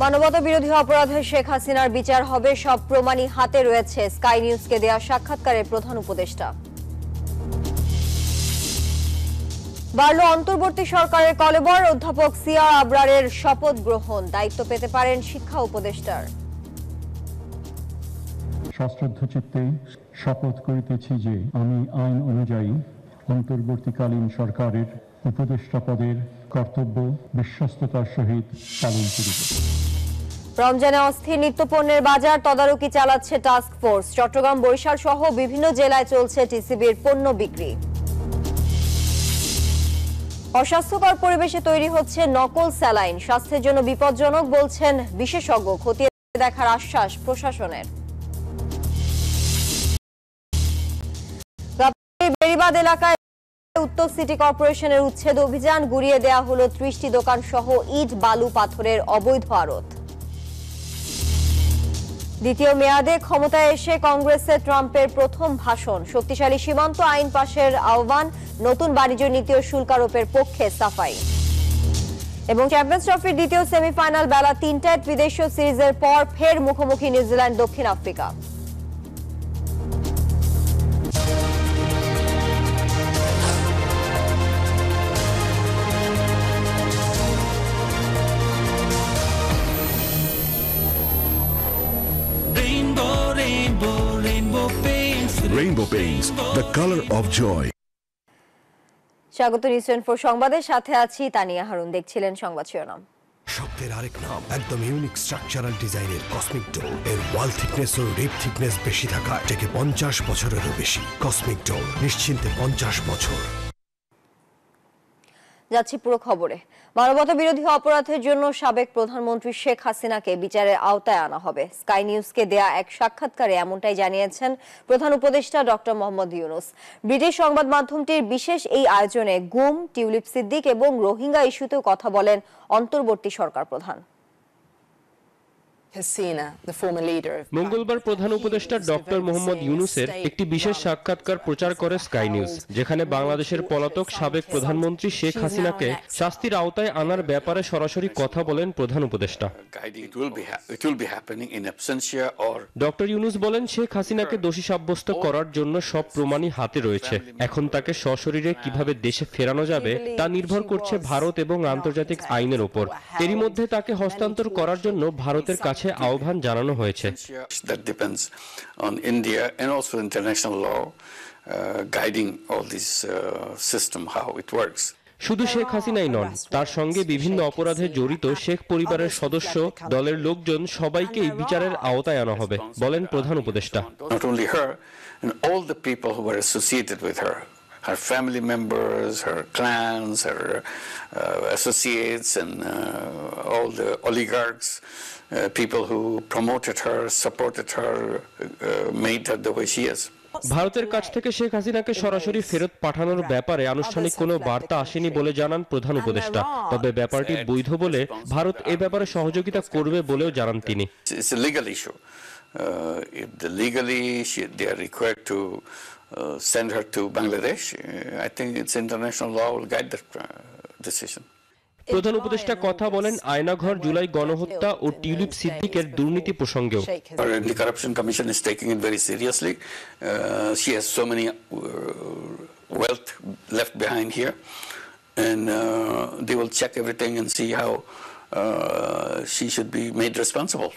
মানবতা বিরোধী অপরাধে শেখ হাসিনার বিচার হবে, সব প্রমাণই হাতে রয়েছে স্কাই নিউজকে দেয়া সাক্ষাৎকারে প্রধান উপদেষ্টা। বাড়ল অন্তর্বর্তী সরকারের কলেবর, অধ্যাপক সিআর আবরারের শপথ গ্রহণ, দায়িত্ব পেতে পারেন শিক্ষা উপদেষ্টার। সশ্রদ্ধ চিত্তে শপথ করিতেছি যে আমি আইন অনুযায়ী অন্তর্বর্তীকালীন সরকারের উপদেষ্টা পদের কর্তব্য বিশ্বস্ততার সহিত পালন করিব। রমজানে অস্থির নিত্যপণ্যের বাজার তদারকি চালাচ্ছে টাস্ক ফোর্স। চট্টগ্রাম, বরিশাল সহ বিভিন্ন জেলায় চলছে টিসিবির পণ্য বিক্রি। অস্বাস্থ্যকর পরিবেশে তৈরি হচ্ছে নকল স্যালাইন, স্বাস্থ্যের জন্য বিপজ্জনক বলছেন বিশেষজ্ঞ, খতিয়ে দেখার আশ্বাস প্রশাসনের। বেড়িবাঁধ এলাকায় উত্তর সিটি কর্পোরেশনের উচ্ছেদ অভিযান, গুড়িয়ে দেয়া হলো ৩০টি দোকান সহ ইট বালু পাথরের অবৈধ আড়ত। দ্বিতীয় মেয়াদে ক্ষমতায় এসে কংগ্রেসের ট্রাম্পের প্রথম ভাষণ, শক্তিশালী সীমান্ত আইন পাশের আহ্বান, নতুন বাণিজ্য নীতি ও শুল্ক আরোপের পক্ষে সাফাই। এবং চ্যাম্পিয়ন্স ট্রফির দ্বিতীয় সেমিফাইনাল বেলা ৩টায় ত্রিদেশীয় সিরিজের পর ফের মুখোমুখি নিউজিল্যান্ড দক্ষিণ Africa. Rainbow Paints, the color of joy. স্বাগত নিউজ 24 সংবাদের সাথে আছি তানিয়া হারুন। দেখছিলেন সংবাদ শিরোনাম। শব্দের আরেক নাম, একদম ইউনিক স্ট্রাকচারাল ডিজাইনের কসমিক ডোর। এর ওয়াল থিকনেস ও রিপ থিকনেস বেশি থাকায় থেকে 50 বছরেরও বেশি। কসমিক ডোর, নিশ্চিন্তে 50 বছর। যাচ্ছি পুরো খবরে। মানবতা বিরোধী অপরাধের জন্য সাবেক প্রধানমন্ত্রী শেখ হাসিনাকে বিচারের আওতায় আনা হবে। স্কাই নিউজকে দেয়া এক সাক্ষাৎকারে এমনটাই জানিয়েছেন প্রধান উপদেষ্টা ডক্টর মোহাম্মদ ইউনূস। ব্রিটিশ সংবাদ মাধ্যমটির বিশেষ এই আয়োজনে গুম, টিউলিপ সিদ্দিক এবং রোহিঙ্গা ইস্যুতেও কথা বলেন অন্তর্বর্তী সরকার প্রধান। মঙ্গলবার প্রধান উপদেষ্টা ডক্টর মোহাম্মদ ইউনূসের একটি বিশেষ সাক্ষাৎকার প্রচার করে স্কাই নিউজ, যেখানে বাংলাদেশের পলাতক সাবেক প্রধানমন্ত্রী শেখ হাসিনাকে শাস্তির আওতায় আনার ব্যাপারে সরাসরি কথা বলেন প্রধান উপদেষ্টা। ডক্টর ইউনূস বলেন, শেখ হাসিনাকে দোষী সাব্যস্ত করার জন্য সব প্রমাণই হাতে রয়েছে। এখন তাকে সশরীরে কিভাবে দেশে ফেরানো যাবে তা নির্ভর করছে ভারত এবং আন্তর্জাতিক আইনের উপর। এরই মধ্যে তাকে হস্তান্তর করার জন্য ভারতের কাছে আহ্বান জানানো হয়েছে। শুধু শেখ হাসিনাই নন, তার সঙ্গে বিভিন্ন অপরাধে জড়িত শেখ পরিবারের সদস্য, দলের লোকজন সবাইকেই বিচারের আওতায় আনা হবে, বলেন প্রধান উপদেষ্টা। Her family members, her clans, her associates, and all the oligarchs, people who promoted her, supported her, made her the way she is. ভারতের কাছ থেকে শেখ হাসিনাকে সরাসরি ফেরত পাঠানোর ব্যাপারে আনুষ্ঠানিক কোনো বার্তা আসেনি বলে জানান প্রধান উপদেষ্টা। তবে ব্যাপারটি বৈধ বলে ভারত এ ব্যাপারে সহযোগিতা করবে বলেও জানান তিনি। It's a legal issue. If legally they are required to send her to Bangladesh, I think it's international law will guide that decision. প্রধান উপদেষ্টা কথা বলেন আয়নাঘর, জুলাই গণহত্যা ও টিউলিপ সিদ্দিকের দুর্নীতি প্রসঙ্গেও। The Corruption Commission is taking it very seriously. She has so many wealth left behind here, and they will check everything and see how she should be made responsible.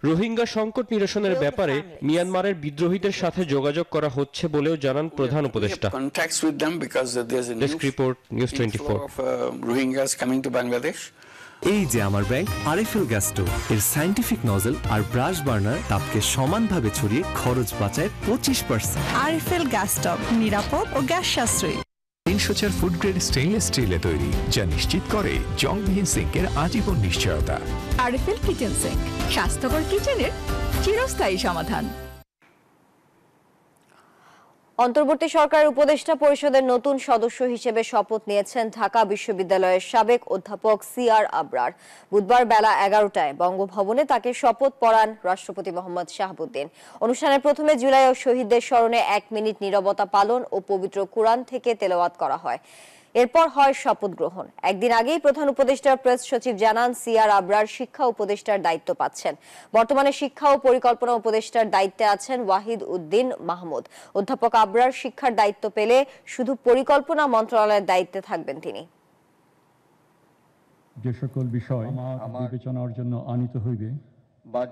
Rohingya সংকট নিরসনের ব্যাপারে মিয়ানমারের বিদ্রোহীদের সাথে যোগাযোগ করা হচ্ছে বলেও জানান প্রধান উপদেষ্টা। Desk report, news 24। Rohingyas coming to Bangladesh. এই যে আমার ব্যাংক আরএফএল গ্যাস স্টোভ, এর সায়েন্টিফিক নজল আর ব্রাশ বার্নার তাপকে সমানভাবে ছড়িয়ে খরচ বাঁচায় 25%। আরএফএল গ্যাস স্টোভ নিরাপদ ও গ্যাস সাশ্রয়ী। 304 ফুড গ্রেড স্টেইনলেস স্টিলে তৈরি, যা নিশ্চিত করে জংবিহীন সিঙ্কের আজীবন নিশ্চয়তা। আরএফএল কিচেন সিঙ্ক, স্বাস্থ্যকর কিচেনের চিরস্থায়ী সমাধান। অন্তর্বর্তী সরকারের উপদেষ্টা পরিষদের নতুন সদস্য হিসেবে শপথ নিয়েছেন ঢাকা বিশ্ববিদ্যালয়ের সাবেক অধ্যাপক সিআর আবরার। বুধবার বেলা 11টায় বঙ্গভবনে তাকে শপথ পড়ান রাষ্ট্রপতি মোহাম্মদ শাহাবুদ্দিন। অনুষ্ঠানের প্রথমে জুলাই ও শহীদদের স্মরণে 1 মিনিট নীরবতা পালন ও পবিত্র কুরআন থেকে তেলাওয়াত করা হয়। এরপর হয় শপথ গ্রহণ। একদিন আগেই প্রধান উপদেষ্টার প্রেস সচিব জানান সিআর আবরার শিক্ষা উপদেষ্টার দায়িত্ব পাচ্ছেন। বর্তমানে শিক্ষা ও পরিকল্পনা উপদেষ্টার দায়িত্বে আছেন ওয়াহিদ উদ্দিন মাহমুদ। অধ্যাপক আবরার শিক্ষার দায়িত্ব পেলে শুধু পরিকল্পনা মন্ত্রণালয়ের দায়িত্বে থাকবেন তিনি। যে সকল বিষয় বিবেচনার জন্য আনিত হইবে বা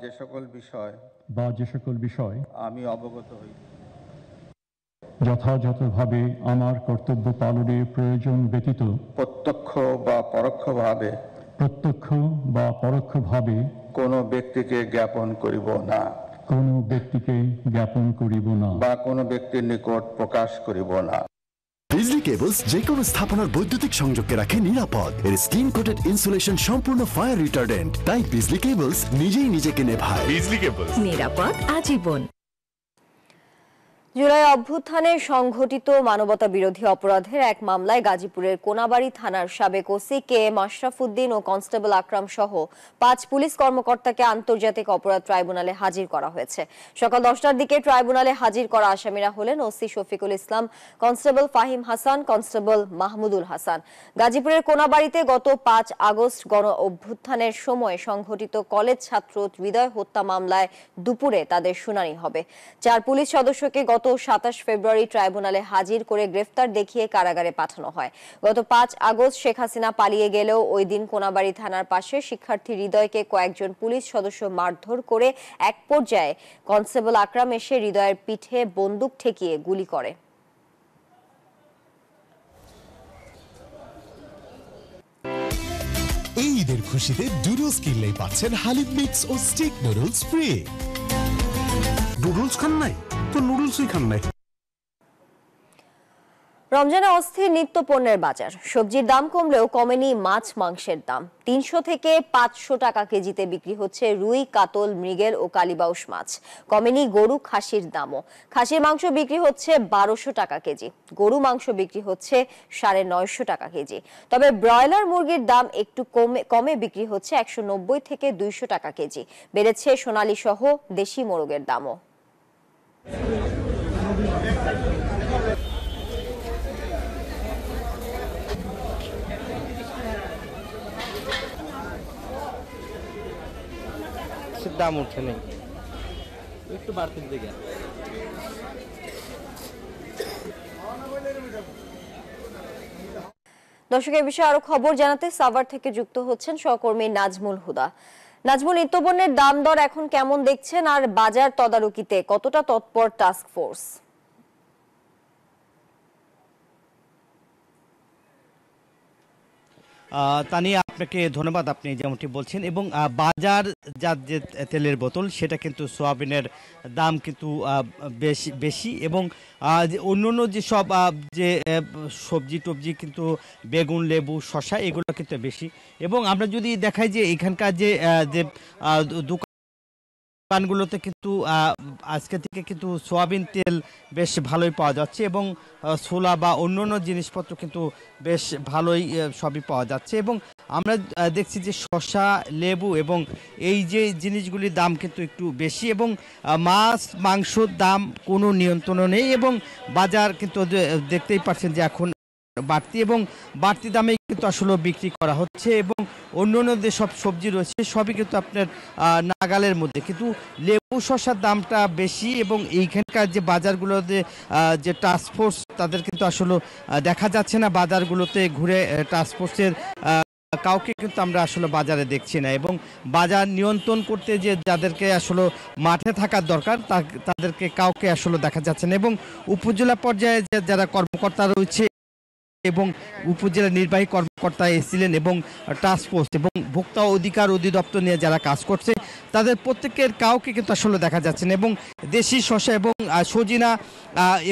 যে সকল বিষয় আমি অবগত হই, যথাযথভাবে আমার কর্তব্য পালনের প্রয়োজন ব্যতীত প্রত্যক্ষ বা পরোক্ষভাবে কোনো ব্যক্তিকে জ্ঞাপন করিব না বা কোনো ব্যক্তির নিকট প্রকাশ করিব না। বিজলি কেবলস যে কোনো স্থাপনার বৈদ্যুতিক সংযোগকে রাখে নিরাপদ। এর স্কিন কোটেড ইনসুলেশন সম্পূর্ণ ফায়ার রিটার্ডেন্ট, তাই বিজলি কেবলস নিজেই নিজেকে নেভায়। বিজলি কেবলস, নিরাপদ আজীবন। জুলাই অভ্যুত্থানে সংঘটিত মানবতা বিরোধী অপরাধের এক মামলায় গাজীপুরের কোনাবাড়ী থানার সাবেক OC K M Ashraf Uddin ও কনস্টেবল আকরাম সহ 5 পুলিশ কর্মকর্তাকে আন্তর্জাতিক অপরাধ ট্রাইব্যুনালে হাজির করা হয়েছে। সকাল 10টার দিকে ট্রাইব্যুনালে হাজির করা আসামিরা হলেন OC Shafiqul Islam, constable Fahim Hasan, constable Mahmudul Hasan. গাজীপুরের কোনাবাড়ীতে গত 5 আগস্ট গণ অভ্যুত্থানের সময় সংঘটিত কলেজ ছাত্র হৃদয় হত্যা মামলায় দুপুরে তাদের শুনানি হবে। 4 পুলিশ সদস্যকে গত 27 ফেব্রুয়ারি ট্রাইব্যুনালে হাজির করে গ্রেফতার দেখিয়ে কারাগারে পাঠানো হয়। গত 5 আগস্ট শেখ হাসিনা পালিয়ে গেলেও ওই দিন কোনাবাড়ী থানার পাশে শিক্ষার্থী হৃদয়কে কয়েকজন পুলিশ সদস্য মারধর করে এক পর্যায়ে কনস্টেবল আকরাম এসে হৃদয়ের পিঠে বন্দুক ঠেকিয়ে গুলি করে। এই ঈদের খুশিতে ডুডলস কিনলেই পাচ্ছেন হালিম মিক্স ও স্টিক নুডলস ফ্রি। নুডলস খান নাই তো নুডলসই খান নাই। রমজানে অস্থির নিত্য পণ্যের বাজার। সবজির দাম কমলেও কমেনি মাছ মাংসের দাম। 300 থেকে 500 টাকা কেজিতে বিক্রি হচ্ছে রুই, কাতল, মৃগেল ও কালীবাউস মাছ। কমেনি গরু, খাসির দামও। খাসির মাংস বিক্রি হচ্ছে 1200 টাকা কেজি, গরু মাংস বিক্রি হচ্ছে 950 টাকা কেজি। তবে ব্রয়লার মুরগির দাম একটু কমে বিক্রি হচ্ছে 190 থেকে 200 টাকা কেজি। বেড়েছে সোনালী সহ দেশি মোরগের দামও। দাম উঠে নেই, একটু বাড়তির দিকে। দর্শক, এই বিষয়ে আরো খবর জানাতে সাভার থেকে যুক্ত হচ্ছেন সহকর্মী নাজমুল হুদা। নাজমুল, নিত্যপণ্যের দাম দর এখন কেমন দেখছেন, আর বাজার তদারকিতে কতটা তৎপর টাস্ক ফোর্স? তানিয়া, আপনাকে ধন্যবাদ। আপনি যেমনটি বলছেন, এবং বাজার যে তেলের বোতল সেটা কিন্তু সোয়াবিনের দাম কিন্তু বেশি, এবং অন্যান্য যে সব যে সবজি টবজি কিন্তু বেগুন, লেবু, শসা এগুলো কিন্তু বেশি। এবং আমরা যদি দেখাই যে এখানকার যে দোকানগুলোতে কিন্তু আজকে থেকে কিন্তু সোয়াবিন তেল বেশ ভালোই পাওয়া যাচ্ছে, এবং ছোলা বা অন্যান্য জিনিসপত্র কিন্তু বেশ ভালোই সবই পাওয়া যাচ্ছে। এবং আমরা দেখছি যে শসা, লেবু এবং এই যে জিনিসগুলির দাম কিন্তু একটু বেশি, এবং মাছ মাংসর দাম কোনো নিয়ন্ত্রণ নেই, এবং বাজার কিন্তু দেখতেই পাচ্ছেন যে এখন বাড়তি, এবং বাড়তি দামে কিন্তু আসলে বিক্রি করা হচ্ছে। এবং অন্যান্য যে সব সবজি রয়েছে সবই কিন্তু আপনার নাগালের মধ্যে, কিন্তু লেবু শসার দামটা বেশি। এবং এইখানকার যে বাজারগুলোতে যে টাস্কফোর্স তাদের কিন্তু আসলে দেখা যাচ্ছে না বাজারগুলোতে ঘুরে। টাস্কফোর্সের কাউকে কিন্তু আমরা আসলে বাজারে দেখছি না, এবং বাজার নিয়ন্ত্রণ করতে যে যাদেরকে আসলে মাঠে থাকার দরকার তাদেরকে কাউকে আসলে দেখা যাচ্ছে না। এবং উপজেলা পর্যায়ে যারা কর্মকর্তা রয়েছে এবং উপজেলা নির্বাহী কর্মকর্তা এসেছিলেন, এবং টাস্কফোর্স এবং ভোক্তা অধিকার অধিদপ্তর নিয়ে যারা কাজ করছে তাদের প্রত্যেকের কাউকে কিন্তু আসলে দেখা যাচ্ছে না। এবং দেশি শসা এবং সজিনা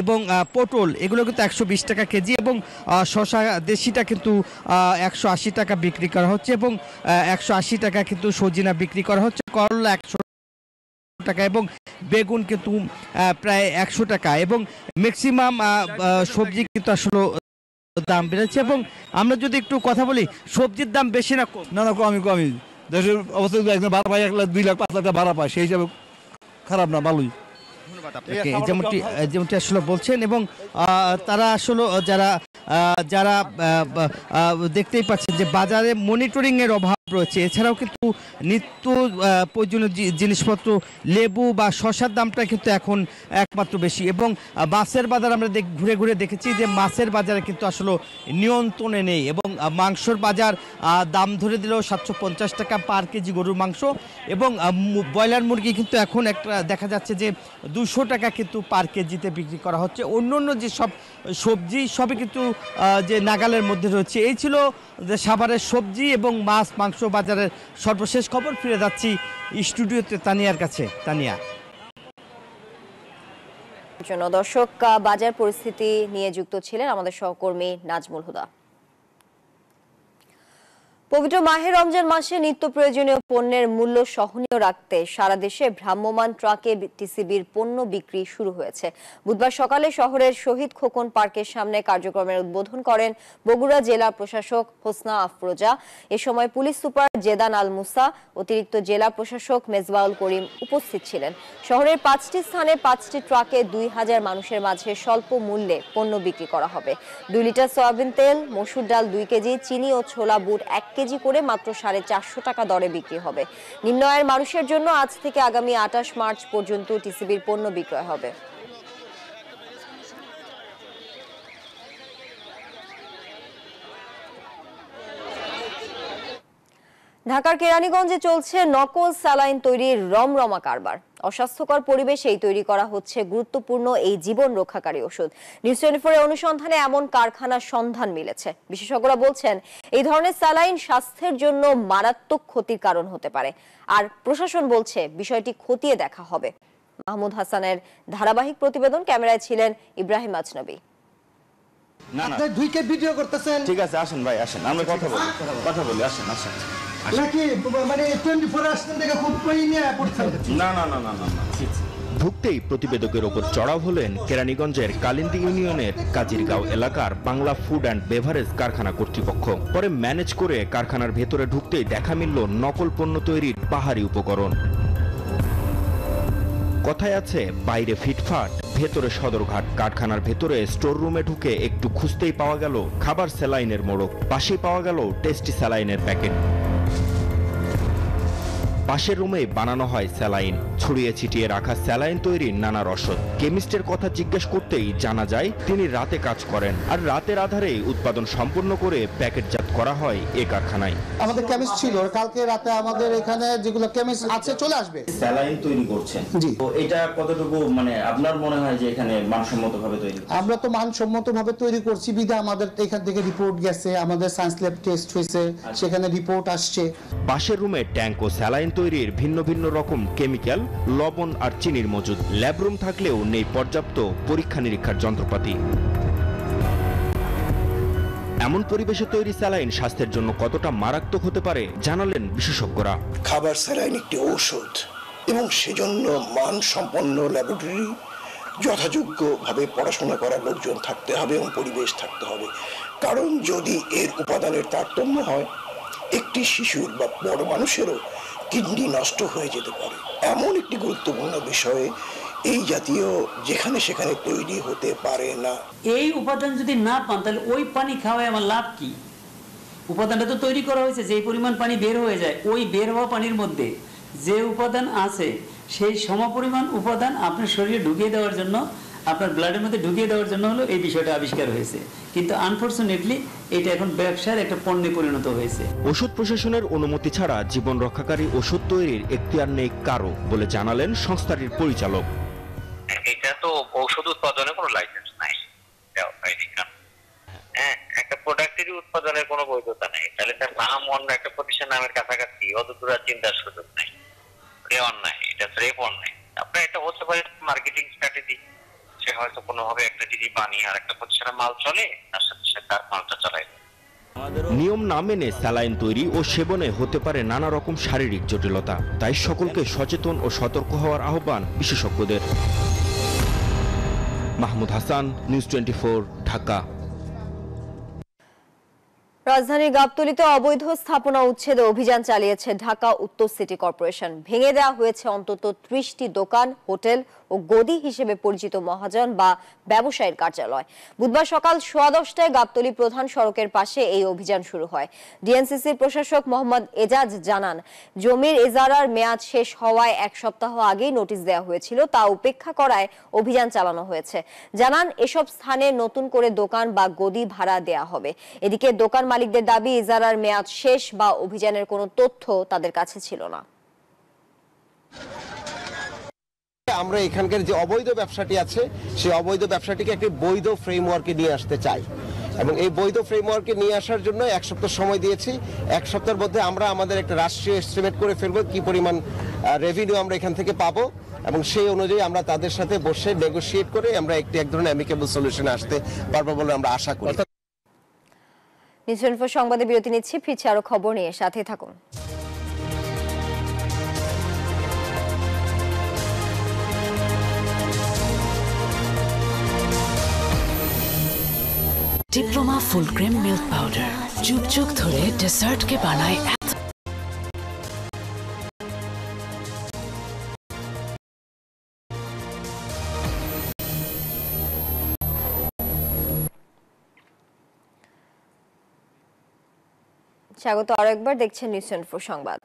এবং পটল এগুলো কিন্তু 120 টাকা কেজি, এবং শসা দেশিটা কিন্তু 180 টাকা বিক্রি করা হচ্ছে, এবং 180 টাকা কিন্তু সজিনা বিক্রি করা হচ্ছে। করলা 100 টাকা, এবং বেগুন কিন্তু প্রায় 100 টাকা, এবং ম্যাক্সিমাম সবজি কিন্তু আসলে দাম বেড়েছে। এবং আমরা যদি একটু কথা বলি, সবজির দাম বেশি না কম? না, কমই। দেশের অবস্থা একজন ভাড়া পায় 1 লাখ 2 লাখ 5 লাখ ভাড়া পায়, সেই হিসাবে খারাপ না, ভালোই। যেমনটি আসলে বলছেন, এবং তারা আসলে যারা যারা দেখতেই পাচ্ছেন যে বাজারে মনিটরিংয়ের অভাব রয়েছে। এছাড়াও কিন্তু নিত্য প্রয়োজনীয় জিনিসপত্র লেবু বা শসার দামটা কিন্তু এখন একমাত্র বেশি, এবং মাছের বাজার আমরা ঘুরে ঘুরে দেখেছি যে মাছের বাজারে কিন্তু আসলে নিয়ন্ত্রণে নেই, এবং মাংসর বাজার দাম ধরে দিলেও 750 টাকা পার কেজি গরুর মাংস, এবং ব্রয়লার মুরগি কিন্তু এখন একটা দেখা যাচ্ছে যে 200 টাকা কিন্তু পার কেজিতে বিক্রি করা হচ্ছে। অন্য যে সব সবজি সবই কিন্তু যে নাগালের মধ্যে রয়েছে। এই ছিল যে সাভারের সবজি এবং মাছ মাংস বাজারের সর্বশেষ খবর। ফিরে যাচ্ছি স্টুডিওতে তানিয়ার কাছে। তানিয়া। দর্শক, বাজার পরিস্থিতি নিয়ে যুক্ত ছিলেন আমাদের সহকর্মী নাজমুল হুদা। পবিত্র মাহে রমজান মাসে নিত্য প্রয়োজনীয় পণ্যের মূল্য সহনীয় রাখতে সারা দেশে ভ্রাম্যমাণ ট্রাকে টিসিবির পণ্য বিক্রি শুরু হয়েছে। বুধবার সকালে শহরের শহীদ খোকন পার্কের সামনে কার্যক্রমের উদ্বোধন করেন বগুড়া জেলা প্রশাসক হোসনা আফরোজা। এ সময় পুলিশ সুপার জেদান আল মুসা, অতিরিক্ত জেলা প্রশাসক মেজবাউল করিম উপস্থিত ছিলেন। শহরের 5টি স্থানে 5টি ট্রাকে 2000 মানুষের মাঝে স্বল্প মূল্যে পণ্য বিক্রি করা হবে। 2 লিটার সয়াবিন তেল, মসুর ডাল 2 কেজি, চিনি ও ছোলা বুট 1 কেজি করে মাত্র 450 টাকা দরে বিক্রি হবে। নিম্ন আয়ের মানুষের জন্য আজ থেকে আগামী 28 মার্চ পর্যন্ত টিসিবির পণ্য বিক্রয় হবে। ঢাকার কেরানীগঞ্জে চলছে নকল স্যালাইন তৈরির রমরমা কারবার। অস্বাস্থ্যকর পরিবেশেই তৈরি করা হচ্ছে গুরুত্বপূর্ণ এই জীবন রক্ষাকারী ওষুধ। নিউজ 24 এর অনুসন্ধানে এমন কারখানার সন্ধান মিলেছে। বিশেষজ্ঞরা বলছেন এই ধরনের স্যালাইন স্বাস্থ্যের জন্য মারাত্মক ক্ষতির কারণ হতে পারে, আর প্রশাসন বলছে বিষয়টি খতিয়ে দেখা হবে। মাহমুদ হাসানের ধারাবাহিক প্রতিবেদন, ক্যামেরায় ছিলেন ইব্রাহিম আজনবী। আপনি 2কে ভিডিও করতেছেন। ঠিক আছে, আসেন ভাই, আসেন আমরা কথা বলি, আসেন। নাকি মানে 24 আসছেন দেখে খুব কই নিয়ে পড়ছেন? না। ঢুকতেই প্রতিবেদকের ওপর চড়াও হলেন কেরানীগঞ্জের কালিন্দী ইউনিয়নের কাজিরগাঁও এলাকার বাংলা ফুড অ্যান্ড বেভারেজ কারখানা কর্তৃপক্ষ। পরে ম্যানেজ করে কারখানার ভেতরে ঢুকতেই দেখা মিলল নকল পণ্য তৈরির পাহাড়ি উপকরণ। কথায় আছে বাইরে ফিটফাট, ভেতরে সদরঘাট। কারখানার ভেতরে স্টোর রুমে ঢুকে একটু খুঁজতেই পাওয়া গেল খাবার স্যালাইনের মোড়ক, পাশেই পাওয়া গেল টেস্টি স্যালাইনের প্যাকেট। পাশের রুমে বানানো হয় স্যালাইন, ছড়িয়ে ছিটিয়ে রাখা স্যালাইন তৈরির নানা রসদ। কেমিস্টের কথা জিজ্ঞেস করতেই জানা যায় তিনি রাতে কাজ করেন, আর রাতের আধারে উৎপাদন সম্পূর্ণ করে প্যাকেটজাত করা হয় এই কারখানায়। আমাদের কেমিস্ট ছিল, কালকে রাতে আমাদের এখানে যেগুলো কেমিস্ট আছে চলে আসবে। স্যালাইন তৈরি করছেন, জি, তো এটা কতটুকু মানে আপনার মনে হয় যে এখানে মানসম্মতভাবে তৈরি? আমরা তো মানসম্মতভাবে তৈরি করছি বিধা আমাদের এখান থেকে রিপোর্ট গেছে, আমাদের সায়েন্স ল্যাব টেস্ট হয়েছে, সেখানে রিপোর্ট আসছে। পাশের রুমে ট্যাঙ্ক ও স্যালাইন তৈরির ভিন্ন ভিন্ন রকম কেমিক্যাল, লবণ আর চিনির মজুদ। ল্যাব রুম থাকলেও নেই পর্যাপ্ত পরীক্ষা নিরীক্ষার যন্ত্রপাতি। এমন পরিবেশে তৈরি স্যালাইন স্বাস্থ্যের জন্য কতটা মারাত্মক হতে পারে জানালেন বিশেষজ্ঞরা। খাবার স্যালাইন একটি ঔষধ এবং সেজন্য মানসম্পন্ন ল্যাবরেটরি, যথাযোগ্যভাবে পড়াশোনা করা লোকজন থাকতে হবে এবং পরিবেশ থাকতে হবে। কারণ যদি এর উপাদানের তারতম্য হয়, একটি শিশুর বা বড় মানুষেরও কিডনি নষ্ট হয়ে যেতে পারে। এমন একটি গুরুত্বপূর্ণ বিষয়ে এই জাতীয় যেখানে সেখানে তৈরি হতে পারে না। এই উপাদান যদি না পান তাহলে ওই পানি খাওয়ায় আমার লাভ কি? উপাদানটা তো তৈরি করা হয়েছে, যে পরিমাণ পানি বের হয়ে যায়, ওই বের হওয়া পানির মধ্যে যে উপাদান আছে সেই সমপরিমাণ উপাদান আপনার শরীরে ঢুকিয়ে দেওয়ার জন্য, আপনার ব্লাডের মধ্যে ঢুকিয়ে দেওয়ার জন্য হলো এই বিষয়টা আবিষ্কার হয়েছে। কিন্তু আনফরচুনেটলি এটা এখন ব্যবসার একটা পণ্যে পরিণত হয়েছে। ওষুধ প্রশাসনের অনুমতি ছাড়া জীবন রক্ষাকারী ওষুধ তৈরির এখতিয়ার নেই কারো বলে জানালেন সংস্থাটির পরিচালক। এটা তো ঔষধ উৎপাদনের কোনো লাইসেন্স নাই, হ্যাঁ, একটা প্রোডাক্টেরই উৎপাদনের কোনো বৈধতা নেই। তাহলে তার নাম অন্য একটা প্রতিষ্ঠান নামের কাছাকাছি, অতদূর চিন্তার সুযোগ নাই। এটা অন্যায়, এটা স্রেফ অন্যায়। আপনার এটা হতে পারে মার্কেটিং স্ট্র্যাটেজি, সে হয়তো কোনোভাবে একটা জিনিস বানিয়ে আর একটা প্রতিষ্ঠানের মাল চলে, তার সাথে সে তার মালটা চালায়। নিয়ম না মেনে স্যালাইন তৈরি ও সেবনে হতে পারে নানা রকম শারীরিক জটিলতা। তাই সকলকে সচেতন ও সতর্ক হওয়ার আহ্বান বিশেষজ্ঞদের। মাহমুদ হাসান, নিউজ 24, ঢাকা। রাজধানীর গাবতলীতে অবৈধ স্থাপনা উচ্ছেদে অভিযান চালিয়েছে ঢাকা উত্তর সিটি কর্পোরেশন। ভেঙে দেওয়া হয়েছে অন্তত 30টি দোকান, হোটেল ও গদি হিসেবে পরিচিত মহাজন বা ব্যবসায়ীর কার্যালয়। বুধবার সকাল 10:15টায় গাবতলী প্রধান সড়কের পাশে এই অভিযান শুরু হয়। ডিএনসিসির প্রশাসক মোহাম্মদ এজাজ জানান, জমির ইজারার মেয়াদ শেষ হওয়ায় 1 সপ্তাহ আগেই নোটিশ দেওয়া হয়েছিল, তা উপেক্ষা করায় অভিযান চালানো হয়েছে। জানান, এসব স্থানে নতুন করে দোকান বা গদি ভাড়া দেয়া হবে। এদিকে দোকান মালিকদের দাবি, ইজারার মেয়াদ শেষ বা অভিযানের কোনো তথ্য তাদের কাছে ছিল না। আমরা এখানকার যে অবৈধ ব্যবসাটি আছে সেই অবৈধ ব্যবসাটিকে একটি বৈধ ফ্রেমওয়ার্কে নিয়ে আসতে চাই এবং এই বৈধ ফ্রেমওয়ার্কে নিয়ে আসার জন্য 1 সপ্তাহ সময় দিয়েছি। 1 সপ্তাহের মধ্যে আমরা আমাদের একটা রাষ্ট্রীয় এস্টিমেট করে ফেলবো কি পরিমাণ রেভিনিউ আমরা এখান থেকে পাবো এবং সেই অনুযায়ী আমরা তাদের সাথে বসে নেগোশিয়েট করে আমরা এক ধরনের অ্যামিকেবল সলিউশনে আসতে পারবো বলে আমরা আশা করি। নিউজ 24 সংবাদে বিরতি নিচ্ছি, ফিরছি আরো খবর নিয়ে, সাথে থাকুন। Diploma full cream milk powder যুগ যুগ ধরে ডেসার্টকে বানায় স্বাগত আরো একবার, দেখছেন নিউজ 24 সংবাদ।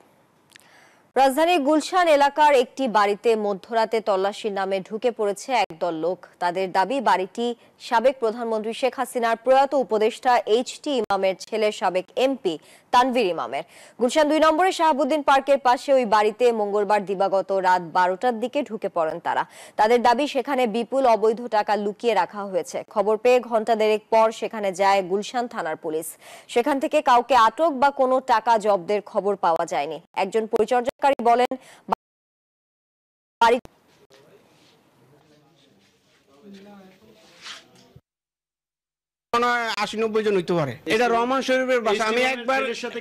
রাজধানীর গুলশান এলাকার একটি বাড়িতে মধ্যরাতে তল্লাশির নামে ঢুকে পড়েছে একদল লোক। তাদের দাবি, বাড়িটি সাবেক প্রধানমন্ত্রী শেখ হাসিনার প্রয়াত উপদেষ্টা এইচ.টি. ইমামের ছেলে সাবেক এমপি তানভীর ইমামের। গুলশান 2 নম্বরে শাহাবুদ্দিন পার্কের পাশে ওই বাড়িতে মঙ্গলবার দিবাগত রাত 12টার দিকে ঢুকে পড়েন তারা। তাদের দাবি, সেখানে বিপুল অবৈধ টাকা লুকিয়ে রাখা হয়েছে। খবর পেয়ে ঘণ্টা দেড়েক পর সেখানে যায় গুলশান থানার পুলিশ। সেখান থেকে কাউকে আটক বা কোনো টাকা জব্দের খবর পাওয়া যায়নি। একজন পরিচর্যাকারী বলেন, বাড়ি 80-90 জন হইতে পারে। এটা রহমান শরীফের বাসা। আমি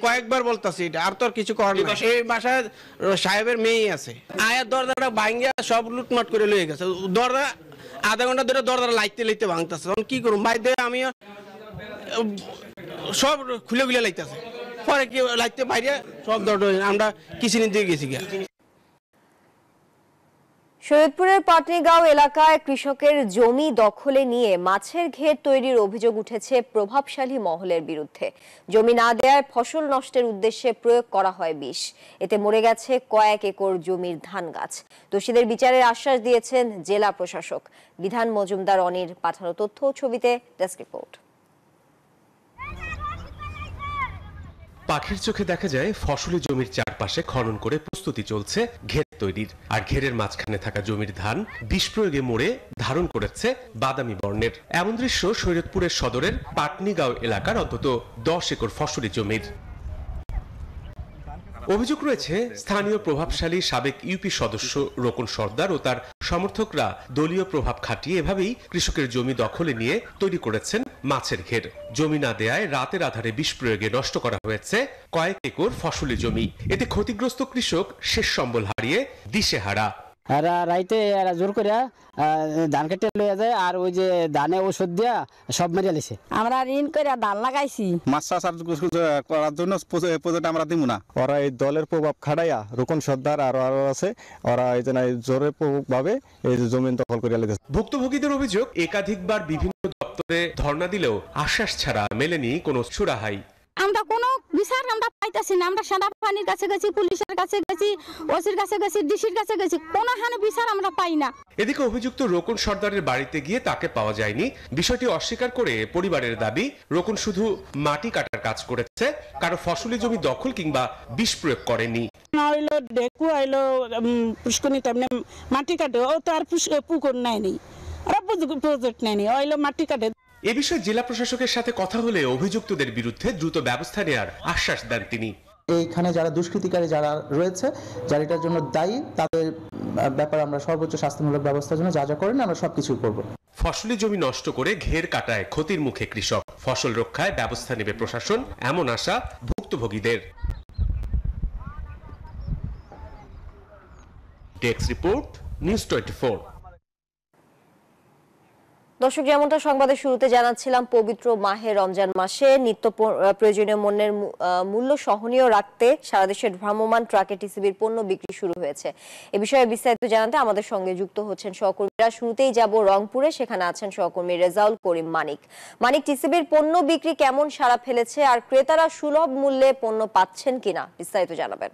কয়েকবার বলতাছি এটা, আর তোর কিছু করার নাই। এই বাসায় সাহেবের মেয়ে আছে। আয়ার দরজাটা ভাঙ্গিয়া সব লুটমাট করে লয়ে গেছে। দরজা আধা ঘন্টা ধরে দরজা লাইতে ভাঙতেছে। তখন কি করুম ভাই, আমি সব খুলে লাইতেছে। পরে কি লাইতে বাইরে সব দরজা আমরা কিচেনের দিকে গেছি গিয়া। শরীয়তপুরের পাটনিগাঁও এলাকায় কৃষকের জমি দখলে নিয়ে মাছের ঘের তৈরির অভিযোগ উঠেছে প্রভাবশালী মহলের বিরুদ্ধে। জমি না দেওয়ায় ফসল নষ্টের উদ্দেশ্যে প্রয়োগ করা হয় বিষ। এতে মরে গেছে কয়েক একর জমির ধান গাছ। দোষীদের বিচারের আশ্বাস দিয়েছেন জেলা প্রশাসক। বিধান মজুমদার অনির পাঠানো তথ্য ও ছবিতে ডেস্ক রিপোর্ট। পাখির চোখে দেখা যায় ফসলি জমির চারপাশে খনন করে প্রস্তুতি চলছে ঘের তৈরির। আর ঘেরের মাঝখানে থাকা জমির ধান বিষ প্রয়োগে মরে ধারণ করেছে বাদামি বর্ণের। এমন দৃশ্য শরীয়তপুরের সদরের পাটনিগাঁও এলাকার অন্তত 10 একর ফসলি জমির। অভিযোগ রয়েছে, স্থানীয় প্রভাবশালী সাবেক ইউপি সদস্য রোকন সর্দার ও তার সমর্থকরা দলীয় প্রভাব খাটিয়ে এভাবেই কৃষকের জমি দখলে নিয়ে তৈরি করেছেন মাছের ঘের। জমি না দেয়ায় রাতের আধারে বিষ প্রয়োগে নষ্ট করা হয়েছে কয়েক একর ফসলি জমি। এতে ক্ষতিগ্রস্ত কৃষক শেষ সম্বল হারিয়ে দিশেহারা। এরা রাইতে এরা জোর করে ধান কেটে লয়ে যায়, আর ওই যে ধানে ওষুধ দিয়া সব মেরে লিছে। আমরা ঋণ করে ধান লাগাইছি, মাছ চাষ করার জন্য প্রজেক্ট আমরা দিব না। ওরা এই দলের প্রভাব খাটাইয়া রোকন সর্দার আরো আছে, ওরা এই জন্য জোরে ভাবে এই জমি দখল করে লেগেছে। ভুক্তভোগীদের অভিযোগ, একাধিকবার বিভিন্ন দপ্তরে ধর্ণা দিলেও আশ্বাস ছাড়া মেলেনি কোনো সুরাহাই। আমরা কোনো বিচার আমরা পাইতাছি না। আমরা সেনাবাহিনীর কাছে গেছি, পুলিশের কাছে গেছি, ওসির কাছে গেছি, ডিসির কাছে গেছি, কোনো হানে বিচার আমরা পাই না। এদিকে অভিযুক্ত রোকন সর্দারের বাড়িতে গিয়ে তাকে পাওয়া যায়নি। বিষয়টি অস্বীকার করে পরিবারের দাবি, রোকন শুধু মাটি কাটার কাজ করেছে, কারো ফসলি জমি দখল কিংবা বিষ প্রয়োগ করেনি। হইলো ডেকু আইলো পুষ্কনি তেমনি মাটি কাটে, ও তো আর পুকুর নেয়নি, ওরা প্রজেক্ট নেয়নি, হইলো মাটি কাটে। এ বিষয়ে জেলা প্রশাসকের সাথে কথা হলে অভিযুক্তদের বিরুদ্ধে দ্রুত ব্যবস্থা নেওয়ার আশ্বাস দেন তিনি। এইখানে যারা দুষ্কৃতিকারী যারা রয়েছে, যারা এটার জন্য দায়ী, তাদের ব্যাপারে আমরা সর্বোচ্চ শাস্তিমূলক ব্যবস্থার জন্য যা যা করেন আমরা সবকিছু করব। ফসলি জমি নষ্ট করে ঘের কাটায় ক্ষতির মুখে কৃষক। ফসল রক্ষায় ব্যবস্থা নেবে প্রশাসন, এমন আশা ভুক্তভোগীদের। Desk report, news 24। দর্শক, যেমনটা সংবাদের শুরুতে জানাচ্ছিলাম, পবিত্র মাহে রমজান মাসে নিত্য প্রয়োজনীয় পণ্যের মূল্য সহনীয় রাখতে সারা দেশের ভ্রাম্যমাণ ট্রাকে টিসিবির পণ্য বিক্রি শুরু হয়েছে। এ বিষয়ে বিস্তারিত জানাতে আমাদের সঙ্গে যুক্ত হচ্ছেন সহকর্মীরা। শুরুতেই যাব রংপুরে, সেখানে আছেন সহকর্মী রেজাউল করিম মানিক। টিসিবির পণ্য বিক্রি কেমন সাড়া ফেলেছে আর ক্রেতারা সুলভ মূল্যে পণ্য পাচ্ছেন কিনা বিস্তারিত জানাবেন।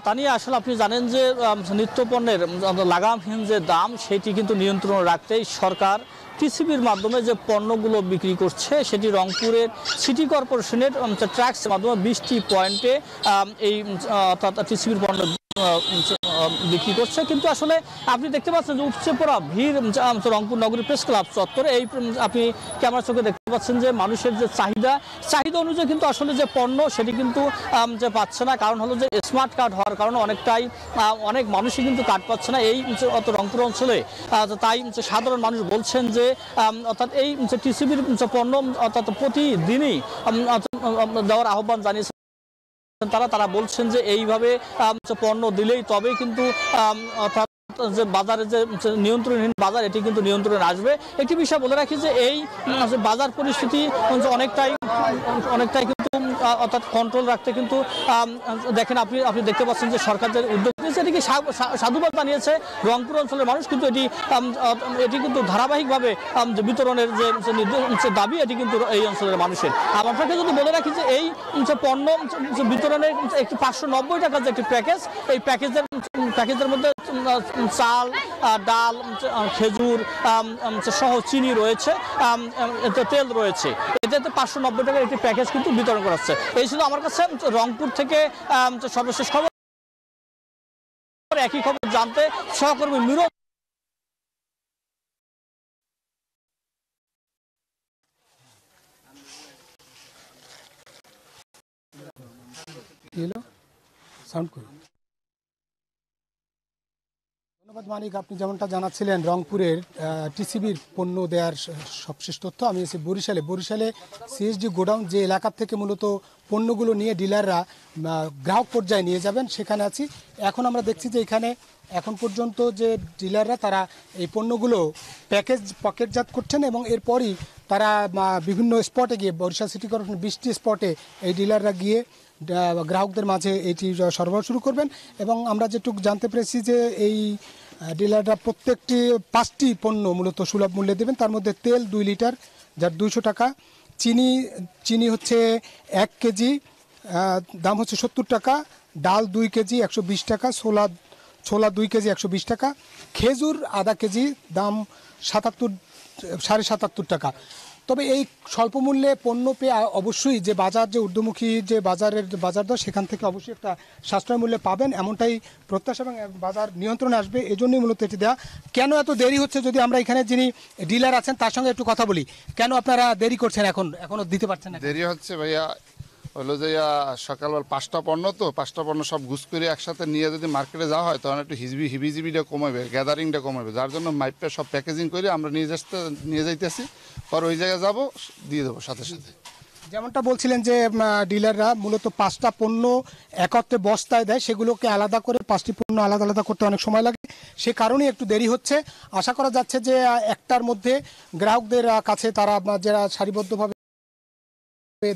তানিয়া, আসলে আপনি জানেন যে নিত্য পণ্যের লাগামহীন যে দাম সেটি কিন্তু নিয়ন্ত্রণ রাখতেই সরকার টিসিবির মাধ্যমে যে পণ্যগুলো বিক্রি করছে সেটি রংপুরের সিটি কর্পোরেশনের ট্রাক্সের মাধ্যমে 20টি পয়েন্টে এই অর্থাৎ টিসিবির পণ্য বিক্রি করছে। কিন্তু আসলে আপনি দেখতে পাচ্ছেন যে উপচে পড়া ভিড় রংপুর নগরী প্রেস ক্লাব চত্বরে। এই আপনি ক্যামেরা চোখে দেখতে পাচ্ছেন যে মানুষের যে চাহিদা অনুযায়ী কিন্তু আসলে যে পণ্য সেটি কিন্তু যে পাচ্ছে না। কারণ হলো যে স্মার্ট কার্ড হওয়ার কারণে অনেক মানুষই কিন্তু কার্ড পাচ্ছে না এই রংপুর অঞ্চলে। তাই সাধারণ মানুষ বলছেন যে অর্থাৎ এই টিসিবির পণ্য অর্থাৎ প্রতিদিনই দেওয়ার আহ্বান জানিয়েছে তারা বলছেন যে এইভাবে পণ্য দিলেই তবেই কিন্তু অর্থাৎ যে বাজারে যে নিয়ন্ত্রণহীন বাজার এটি কিন্তু নিয়ন্ত্রণে আসবে। একটি বিষয় বলে রাখি যে এই বাজার পরিস্থিতি অনেকটাই কিন্তু অর্থাৎ কন্ট্রোল রাখতে কিন্তু দেখেন আপনি দেখতে পাচ্ছেন যে সরকার যে উদ্যোগ নিয়েছে এটিকে সাধুবাদ জানিয়েছে রংপুর অঞ্চলের মানুষ। কিন্তু এটি কিন্তু ধারাবাহিকভাবে বিতরণের যে দাবি এটি কিন্তু এই অঞ্চলের মানুষের। আর আপনাকে যদি বলে রাখি যে এই পণ্য বিতরণের একটি 590 টাকার যে একটি প্যাকেজ, এই প্যাকেজের মধ্যে চাল, ডাল, খেজুর সহ চিনি রয়েছে, তেল রয়েছে। এটাতে 590 টাকার একটি প্যাকেজ কিন্তু বিতরণ করা হচ্ছে। এই ছিল আমার কাছে রংপুর থেকে সর্বশেষ খবর। একই খবর জানতে সহকর্মী মিরো। ধন্যবাদ মানিক। আপনি যেমনটা জানাচ্ছিলেন রংপুরের টিসিবির পণ্য দেওয়ার সবশেষ তথ্য। আমি এসে বরিশালে সিএসডি গোডাউন যে এলাকা থেকে মূলত পণ্যগুলো নিয়ে ডিলাররা গ্রাহক পর্যায়ে নিয়ে যাবেন সেখানে আছি। এখন আমরা দেখছি যে এখানে এখন পর্যন্ত যে ডিলাররা তারা এই পণ্যগুলো পকেটজাত করছেন এবং এরপরই তারা বিভিন্ন স্পটে গিয়ে বরিশাল সিটি কর্পোরেশন 20টি স্পটে এই ডিলাররা গিয়ে গ্রাহকদের মাঝে এটি সরবরাহ শুরু করবেন। এবং আমরা যেটুকু জানতে পেরেছি যে এই ডিলাররা প্রত্যেকটি 5টি পণ্য মূলত সুলভ মূল্যে দেবেন। তার মধ্যে তেল 2 লিটার যার 200 টাকা, চিনি হচ্ছে 1 কেজি দাম হচ্ছে 70 টাকা, ডাল 2 কেজি 120 টাকা, ছোলা 2 কেজি 120 টাকা, খেজুর আধা কেজি দাম 77.5 টাকা। তবে এই স্বল্প মূল্যে পণ্য পেয়ে অবশ্যই যে বাজার যে ঊর্ধ্বমুখী যে বাজার দর সেখান থেকে অবশ্যই একটা সাশ্রয় মূল্যে পাবেন এমনটাই প্রত্যাশা এবং বাজার নিয়ন্ত্রণে আসবে, এজন্যই মূলত এটি দেওয়া। কেন এত দেরি হচ্ছে যদি আমরা এখানে যিনি ডিলার আছেন তার সঙ্গে একটু কথা বলি। কেন আপনারা দেরি করছেন, এখনো দিতে পারছেন না? দেরি হচ্ছে ভাইয়া হলো যে সকালবেলা 5টা পণ্য তো 5টা পণ্য সব গুছ করে একসাথে নিয়ে যদি মার্কেটে যাওয়া হয় তখন একটু হিবিজিবিটা কমাবে, গ্যাদারিংটা কমাবে, যার জন্য মাইপে সব প্যাকেজিং করে আমরা নিয়ে যাইতেছি। পর ওই জায়গায় যাব দিয়ে দেবো সাথে সাথে। যেমনটা বলছিলেন যে ডিলাররা মূলত 5টা পণ্য একত্রে বস্তায় দেয়, সেগুলোকে আলাদা করে 5টি পণ্য আলাদা আলাদা করতে অনেক সময় লাগে, সে কারণেই একটু দেরি হচ্ছে। আশা করা যাচ্ছে যে একটার মধ্যে গ্রাহকদের কাছে তারা যারা সারিবদ্ধভাবে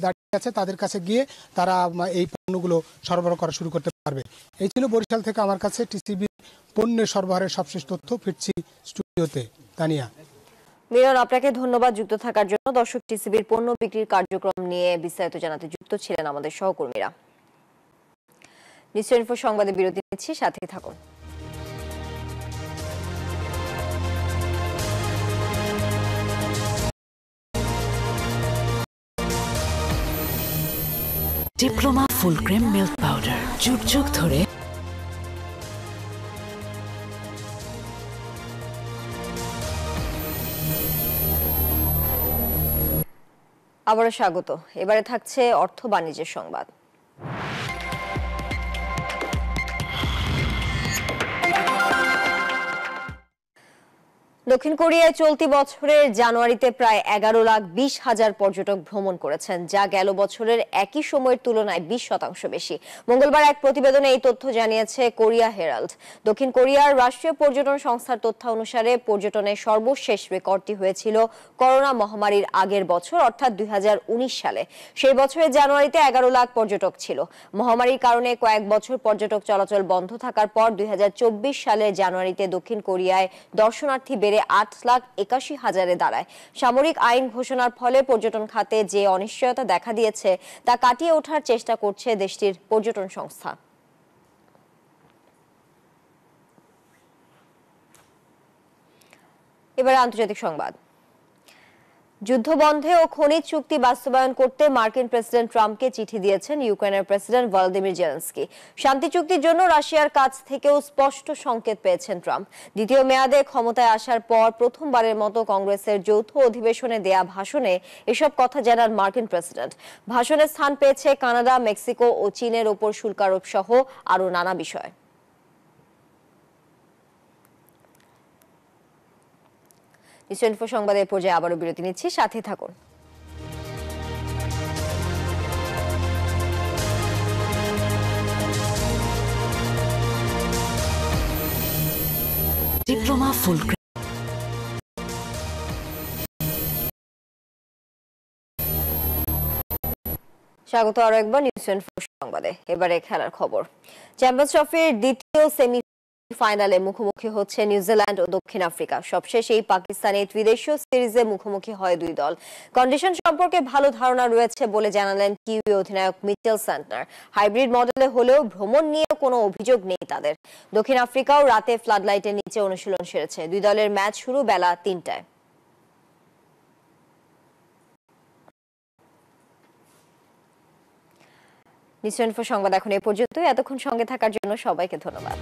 দাঁড়িয়ে আছে তাদের কাছে গিয়ে তারা এই পণ্যগুলো সরবরাহ করা শুরু করতে পারবে। এই ছিল বরিশাল থেকে আমার কাছে টিসিবি পণ্যের সরবরাহের সবশেষ তথ্য। ফিরছি স্টুডিওতে। তানিয়া। মিলন, আপনাকে ধন্যবাদ যুক্ত থাকার জন্য। দর্শক, টিসিবির পণ্য বিক্রির কার্যক্রম নিয়ে বিস্তারিত জানাতে যুক্ত ছিলেন আমাদের সহকর্মীরা। নিশ্চয় ইনফো সংবাদে বিরতি নিচ্ছি, সাথেই থাকুন। Diploma full cream milk powder, যুগ যুগ ধরে আবারও স্বাগত। এবারে থাকছে অর্থ বাণিজ্যের সংবাদ। দক্ষিণ কোরিয়ায় চলতি বছরের জানুয়ারিতে প্রায় 11,20,000 পর্যটক ভ্রমণ করেছেন, যা গেল বছরের একই সময়ের তুলনায় 20% বেশি। মঙ্গলবার এক প্রতিবেদনে এই তথ্য জানিয়েছে কোরিয়া হেরাল্ড। দক্ষিণ কোরিয়ার রাষ্ট্রীয় পর্যটন সংস্থার তথ্য অনুসারে পর্যটনের সর্বশেষ রেকর্ডটি হয়েছিল করোনা মহামারীর আগের বছর অর্থাৎ 2019 সালে। সেই বছরের জানুয়ারিতে 11 লাখ পর্যটক ছিল। মহামারীর কারণে কয়েক বছর পর্যটক চলাচল বন্ধ থাকার পর 2024 সালের জানুয়ারিতে দক্ষিণ কোরিয়ায় দর্শনার্থী বেড়ে 8,81,000-এ দাঁড়ায়। সামরিক আইন ঘোষণার ফলে পর্যটন খাতে যে অনিশ্চয়তা দেখা দিয়েছে তা কাটিয়ে ওঠার চেষ্টা করছে দেশটির পর্যটন সংস্থা। এবার আন্তর্জাতিক সংবাদ। যুদ্ধবন্ধে ও খনিজ চুক্তি বাস্তবায়ন করতে মার্কিন প্রেসিডেন্ট ট্রাম্পকে চিঠি দিয়েছেন ইউক্রেনের প্রেসিডেন্ট ভলোদিমির জেলেনস্কি। শান্তি চুক্তির জন্য রাশিয়ার কাছ থেকেও স্পষ্ট সংকেত পেয়েছেন ট্রাম্প। দ্বিতীয় মেয়াদে ক্ষমতায় আসার পর প্রথমবারের মতো কংগ্রেসের যৌথ অধিবেশনে দেয়া ভাষণে এসব কথা জানান মার্কিন প্রেসিডেন্ট। ভাষণে স্থান পেয়েছে কানাডা, মেক্সিকো ও চীনের ওপর শুল্ক আরোপ সহ আরও নানা বিষয়। নিউজ সংবাদের পর্যায়ে আবারও বিরতি নিচ্ছি, সাথে থাকুন। ডিপ্লোমা ফুল স্বাগত আরো একবার নিউজ সংবাদে। এবারে খেলার খবর। চ্যাম্পিয়ন্স ট্রফির দ্বিতীয় ফাইনালে মুখোমুখি হচ্ছে নিউজিল্যান্ড ও দক্ষিণ আফ্রিকা। সবশেষ এই পাকিস্তানে ত্রিদেশীয় সিরিজে মুখোমুখি হয় দুই দল। কন্ডিশন সম্পর্কে ভালো ধারণা রয়েছে বলে জানালেন কিউই অধিনায়ক মিচেল স্যান্টনার। হাইব্রিড মডেলে হলেও ভ্রমণ নিয়ে কোনো অভিযোগ নেই তাদের। দক্ষিণ আফ্রিকাও রাতে ফ্লাডলাইটের নিচে অনুশীলন সেরেছে। দুই দলের ম্যাচ শুরু বেলা 3টায়। নিউজ সংবাদ এখন এই পর্যন্তই। এতক্ষণ সঙ্গে থাকার জন্য সবাইকে ধন্যবাদ।